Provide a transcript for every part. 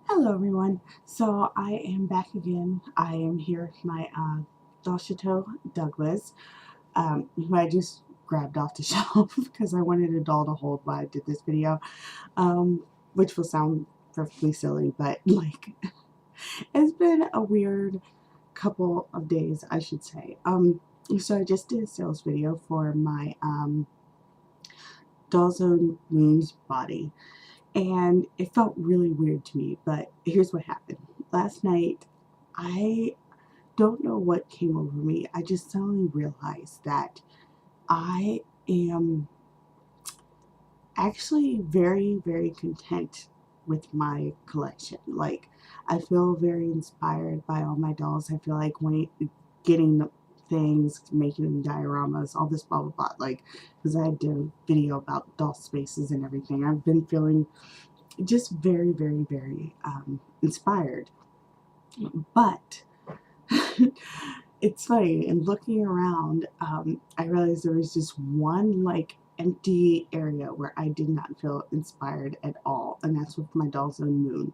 Hello everyone. So I am back again. I am here with my Doll Chateau Douglas, who I just grabbed off the shelf because I wanted a doll to hold while I did this video, which will sound perfectly silly, but like it's been a weird couple of days, I should say. So I just did a sales video for my Doll's Own Moon's body. And it felt really weird to me, but here's what happened. Last night, I don't know what came over me. I just suddenly realized that I am actually very, very content with my collection. Like, I feel very inspired by all my dolls. I feel like getting things, making dioramas, all this blah blah blah. Like, because I did a video about doll spaces and everything. I've been feeling just very, very, very inspired. But it's funny, and looking around, I realized there was just one like empty area where I did not feel inspired at all, and that's with my Doll's Own Moon.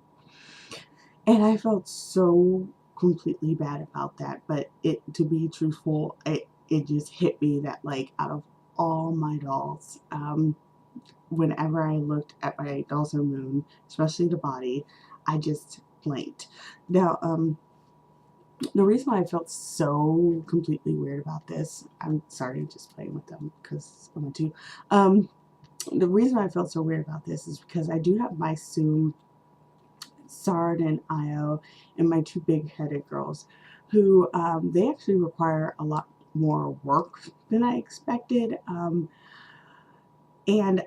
And I felt so completely bad about that, but to be truthful, it just hit me that like out of all my dolls, whenever I looked at my Doll's Own Moon, especially the body, I just blanked. Now, the reason why I felt so completely weird about this, I'm sorry, just playing with them because I want to. The reason why I felt so weird about this is because I do have my Soom, Sard, and Io, and my two big-headed girls, who they actually require a lot more work than I expected. And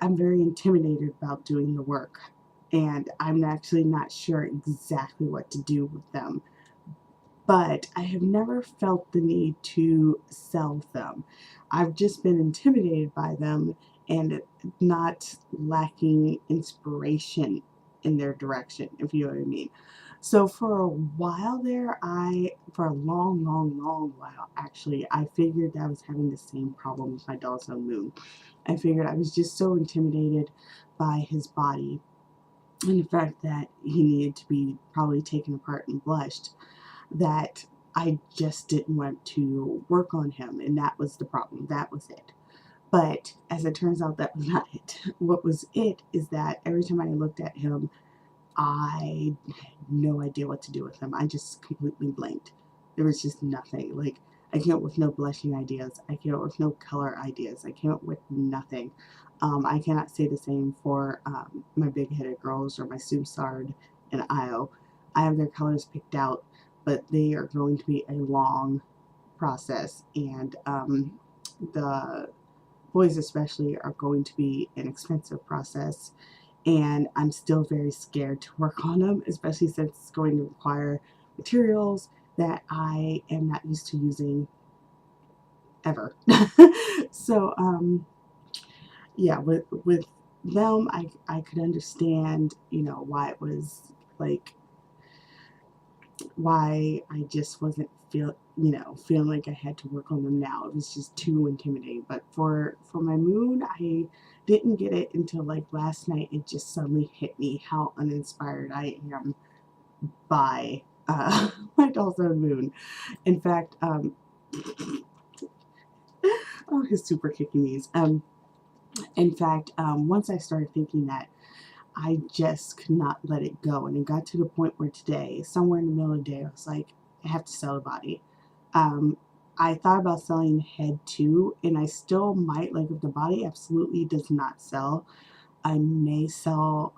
I'm very intimidated about doing the work, and I'm actually not sure exactly what to do with them. But I have never felt the need to sell them. I've just been intimidated by them and not lacking inspiration in their direction, if you know what I mean. So for a while there, for a long, long, long while, actually, I figured that I was having the same problem with my Doll's Own Moon. I figured I was just so intimidated by his body and the fact that he needed to be probably taken apart and blushed, that I just didn't want to work on him, and that was the problem. That was it. But as it turns out, that was not it. What was it is that every time I looked at him, I had no idea what to do with him. I just completely blanked. There was just nothing. Like, I came up with no blushing ideas. I came up with no color ideas. I came up with nothing. I cannot say the same for my big-headed girls or my Sard and Io. I have their colors picked out, but they are going to be a long process, and the boys especially are going to be an expensive process, and I'm still very scared to work on them, especially since it's going to require materials that I am not used to using ever. So yeah, with them, I could understand, you know, why it was like, why I just wasn't feeling like I had to work on them now. It was just too intimidating. But for my moon, I didn't get it until like last night. It just suddenly hit me how uninspired I am by my Doll's Own Moon. In fact, oh, his super kicky knees. In fact, once I started thinking that, I just could not let it go. And it got to the point where today, somewhere in the middle of the day, I was like, I have to sell the body. Um, I thought about selling the head too, and I still might. Like, if the body absolutely does not sell, I may sell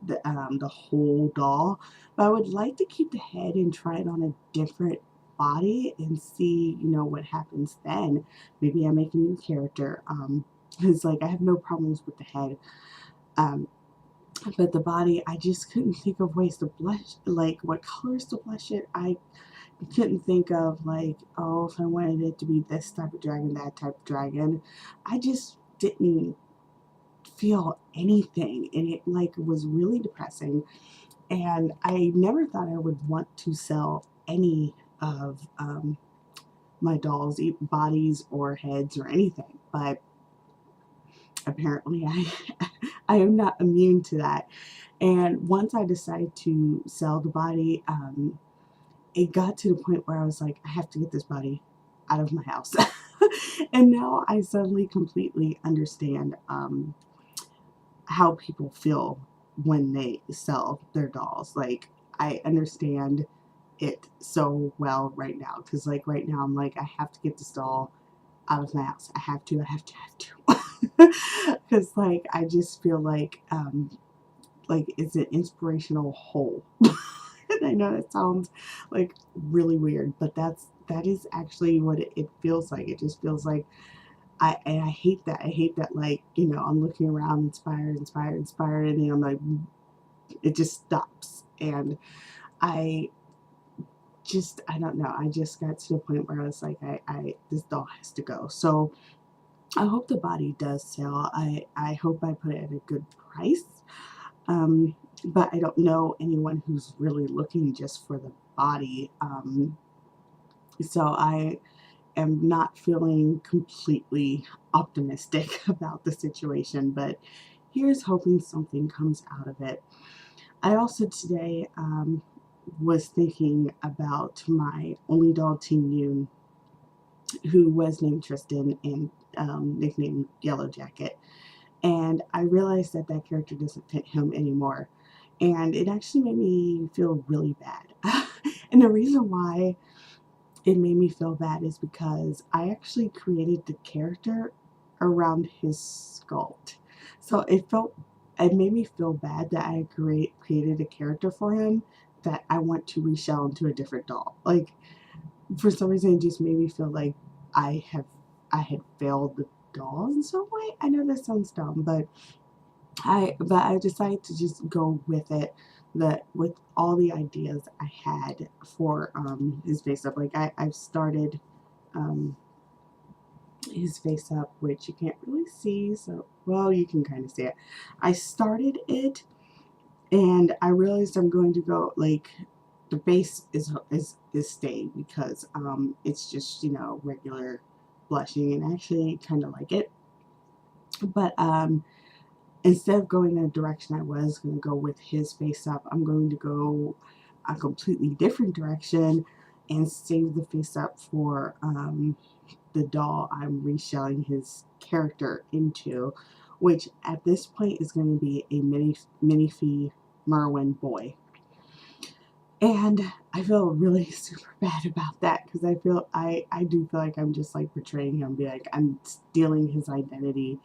the whole doll. But I would like to keep the head and try it on a different body and see, you know, what happens then. Maybe I make a new character. It's like I have no problems with the head. Um, but the body, I just couldn't think of ways to blush, like what colors to blush it. I couldn't think of, like, oh, if I wanted it to be this type of dragon, that type of dragon. I just didn't feel anything, and it like was really depressing. And I never thought I would want to sell any of my dolls, bodies or heads or anything, but apparently I I am not immune to that. And once I decided to sell the body, it got to the point where I was like, I have to get this body out of my house. And now I suddenly completely understand how people feel when they sell their dolls. Like, I understand it so well right now, because like right now I'm like, I have to get this doll out of my house. I have to, because like I just feel like it's an inspirational hole. And I know that sounds like really weird, but that is actually what it feels like. It just feels like I hate that. I hate that, like, I'm looking around inspired, and then I'm like, it just stops. And I I don't know. I just got to the point where I was like, this doll has to go. So I hope the body does sell. I hope I put it at a good price. Um, but I don't know anyone who's really looking just for the body. So I am not feeling completely optimistic about the situation, but here's hoping something comes out of it. I also today was thinking about my only doll, Teen Yoon, who was named Tristan and nicknamed Yellow Jacket. And I realized that that character doesn't fit him anymore. And it actually made me feel really bad. And the reason why it made me feel bad is because I actually created the character around his sculpt. So it made me feel bad that I created a character for him that I want to reshell into a different doll. Like, for some reason, it just made me feel like I have I had failed the dolls in some way. I know that sounds dumb, but I decided to just go with it, that with all the ideas I had for his face up. Like, I've started um his face up, which you can't really see, so well, you can kind of see it. I started it, and I realized I'm going to go, like, the base is staying, because it's just, regular blushing, and I actually kind of like it. But instead of going in a direction I was going to go with his face up, I'm going to go a completely different direction and save the face up for the doll I'm reshelling his character into, which at this point is going to be a minifee Merwin boy. And I feel really super bad about that, because I do feel like I'm just like portraying him, be like I'm stealing his identity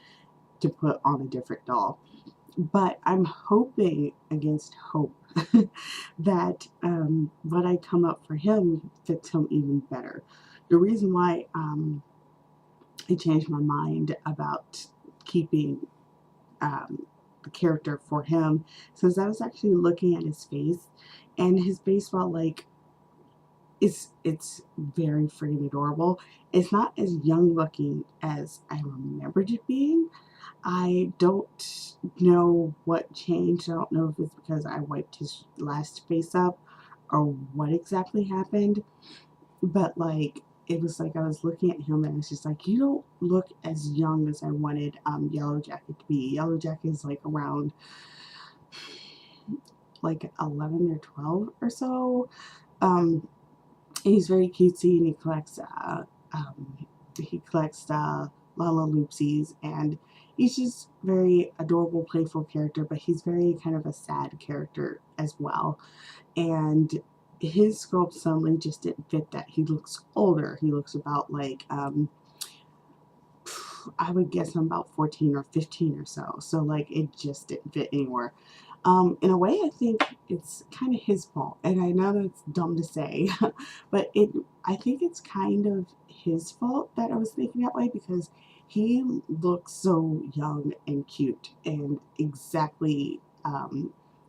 to put on a different doll. But I'm hoping against hope that what I come up for him fits him even better. The reason why I changed my mind about keeping the character for him, since I was actually looking at his face, and his face, while like it's very freaking adorable, it's not as young looking as I remembered it being. I don't know what changed. I don't know if it's because I wiped his last face up or what exactly happened. But like, it was like I was looking at him and it's just like, you don't look as young as I wanted Yellow Jacket to be. Yellow Jacket is like around like 11 or 12 or so. He's very cutesy, and um, he collects Lala Loopsies, and he's just very adorable, playful character, but he's very kind of a sad character as well. And his sculpt suddenly just didn't fit that. He looks older. He looks about like I would guess I'm about 14 or 15 or so. So like, it just didn't fit anymore. In a way, I think it's kind of his fault, and I know that's dumb to say, but I think it's kind of his fault that I was thinking that way, because he looks so young and cute and exactly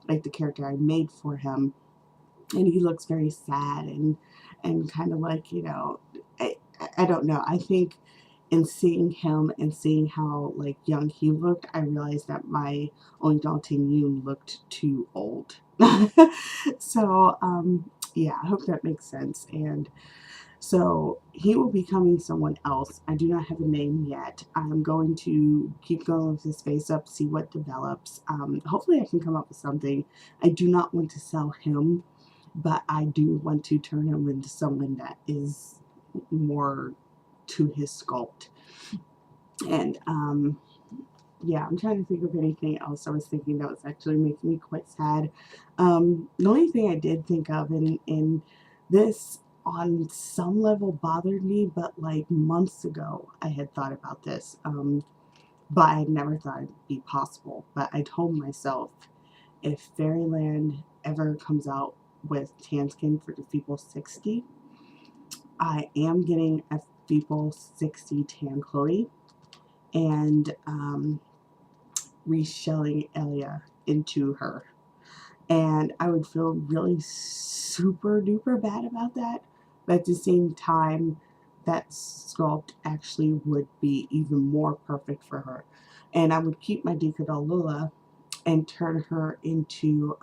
like the character I made for him, and he looks very sad and kind of like, I don't know. I think in seeing him and seeing how like young he looked, I realized that my only Dalton Yoon looked too old. So yeah, I hope that makes sense. And So he will be becoming someone else. I do not have a name yet. I'm going to keep going with his face up, see what develops. Hopefully I can come up with something. I do not want to sell him, but I do want to turn him into someone that is more to his sculpt. And yeah, I'm trying to think of anything else I was thinking that was actually making me quite sad. The only thing I did think of, and this on some level bothered me, but like months ago I had thought about this, but I had never thought it'd be possible. But I told myself, if Fairyland ever comes out with tan skin for the Feeble 60, I am getting a Feeble 60 tan Chloe, and reshelling Elia into her. And I would feel really super duper bad about that. But at the same time, that sculpt actually would be even more perfect for her. And I would keep my Decadal Lula and turn her into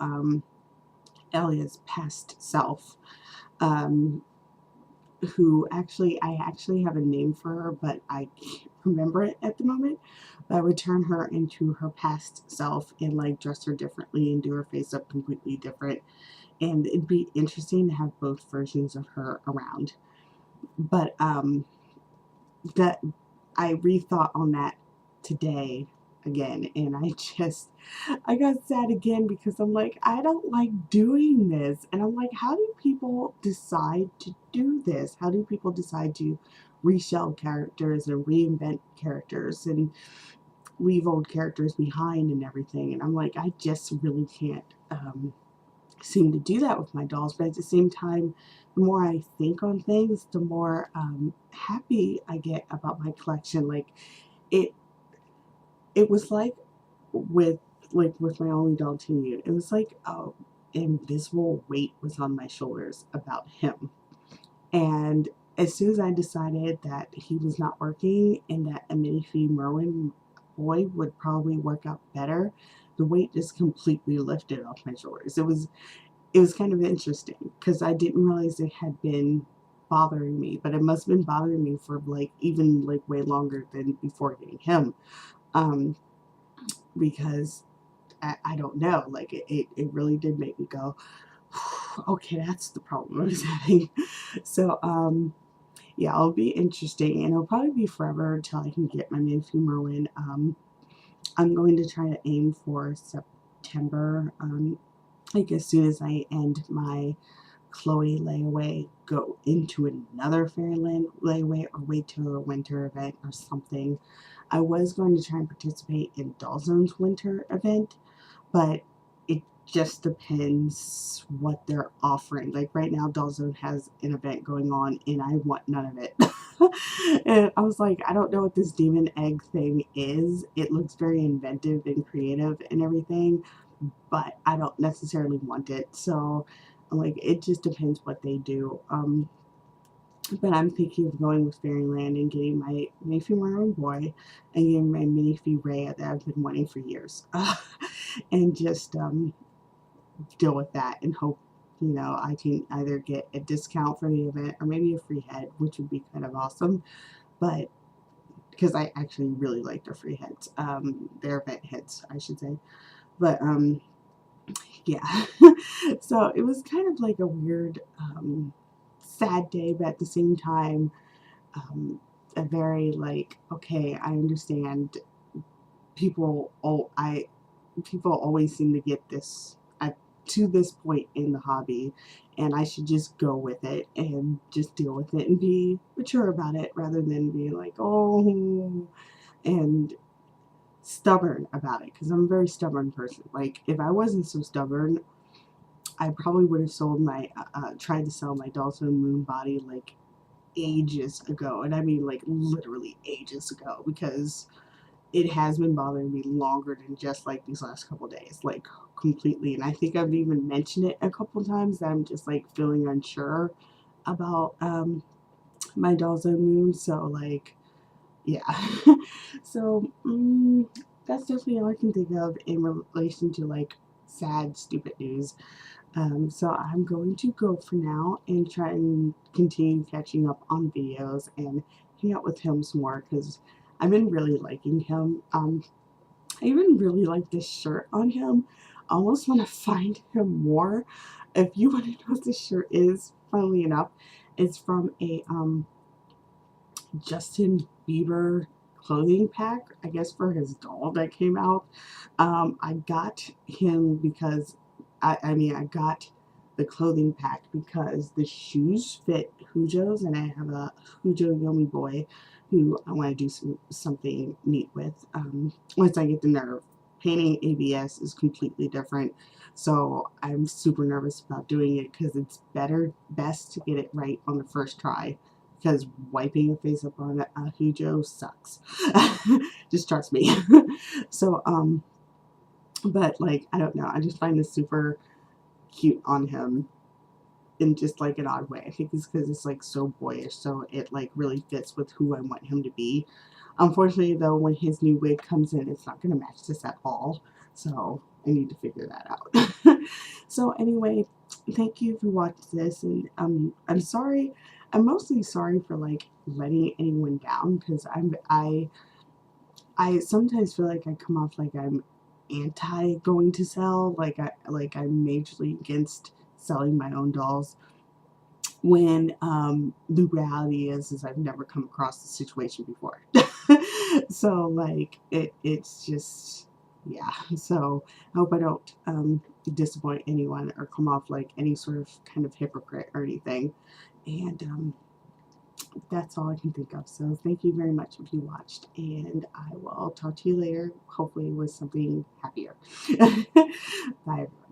Elia's past self. Who actually, I actually have a name for her, but I can't remember it at the moment. But I would turn her into her past self and like dress her differently and do her face up completely different. And it'd be interesting to have both versions of her around. But that I rethought on that today again, and I got sad again because I'm like, I don't like doing this. And I'm like, how do people decide to do this? How do people decide to reshell characters and reinvent characters and leave old characters behind and everything? And I'm like, I just really can't seem to do that with my dolls. But at the same time, the more I think on things, the more happy I get about my collection. Like it it was like with my only doll Tinyu, it was like a invisible weight was on my shoulders about him. And as soon as I decided that he was not working and that a Minifee Merwin boy would probably work out better, the weight just completely lifted off my shoulders. It was kind of interesting because I didn't realize it had been bothering me, but it must have been bothering me for like even like way longer than before getting him. Um, because I don't know, like it really did make me go, okay, that's the problem I was having. So yeah, it'll be interesting, and it'll probably be forever until I can get my Minifee Merwin. I'm going to try to aim for September, like as soon as I end my Chloe layaway, go into another Fairyland layaway or wait till a winter event or something. I was going to try and participate in Dollzone's winter event, but it just depends what they're offering. Like right now, Dollzone has an event going on and I want none of it. And I was like, I don't know what this demon egg thing is. It looks very inventive and creative and everything, but I don't necessarily want it. So like it just depends what they do. But I'm thinking of going with Fairyland and getting my Minifee Merwin boy and getting my Minifee Rhea that I've been wanting for years. And just deal with that and hope, you know, I can either get a discount for the event or maybe a free head, which would be kind of awesome. But because I actually really like their free heads, their event heads, I should say. But yeah, so it was kind of like a weird, sad day, but at the same time, a very like, okay, I understand people. People always seem to get this to this point in the hobby, and I should just go with it and just deal with it and be mature about it rather than be like, oh, and stubborn about it, because I'm a very stubborn person. Like if I wasn't so stubborn, I probably would have sold my tried to sell my Dalton Moon body like ages ago, and I mean like literally ages ago, because it has been bothering me longer than just like these last couple days, like completely. And I think I've even mentioned it a couple times that I'm just like feeling unsure about my Dalton Moon. So like, yeah. So that's definitely all I can think of in relation to like sad, stupid news. So I'm going to go for now and try and continue catching up on videos and hang out with him some more because I've been really liking him. I even really like this shirt on him. I almost want to find him more. If you want to know what this shirt is, funnily enough, it's from a Justin Bieber clothing pack, I guess for his doll that came out. I got him because I got the clothing pack because the shoes fit Hujo's, and I have a Hujo Yomi boy who I want to do something neat with once I get the nerve. Painting ABS is completely different, so I'm super nervous about doing it because it's best to get it right on the first try, because wiping your face up on a Hujo sucks. Just trust me. So, but like, I don't know. I just find this super cute on him in just like an odd way. I think it's because it's like so boyish, so it like really fits with who I want him to be. Unfortunately, though, when his new wig comes in, it's not going to match this at all. So I need to figure that out. So anyway, thank you for watching this, and I'm sorry. I'm mostly sorry for like letting anyone down because I sometimes feel like I come off like I'm anti going to sell, like I'm majorly against selling my own dolls, when the reality is I've never come across the situation before. So like it's just, yeah. So I hope I don't disappoint anyone or come off like any sort of kind of hypocrite or anything. And that's all I can think of. So thank you very much if you watched, and I will talk to you later, hopefully with something happier. Bye, everyone.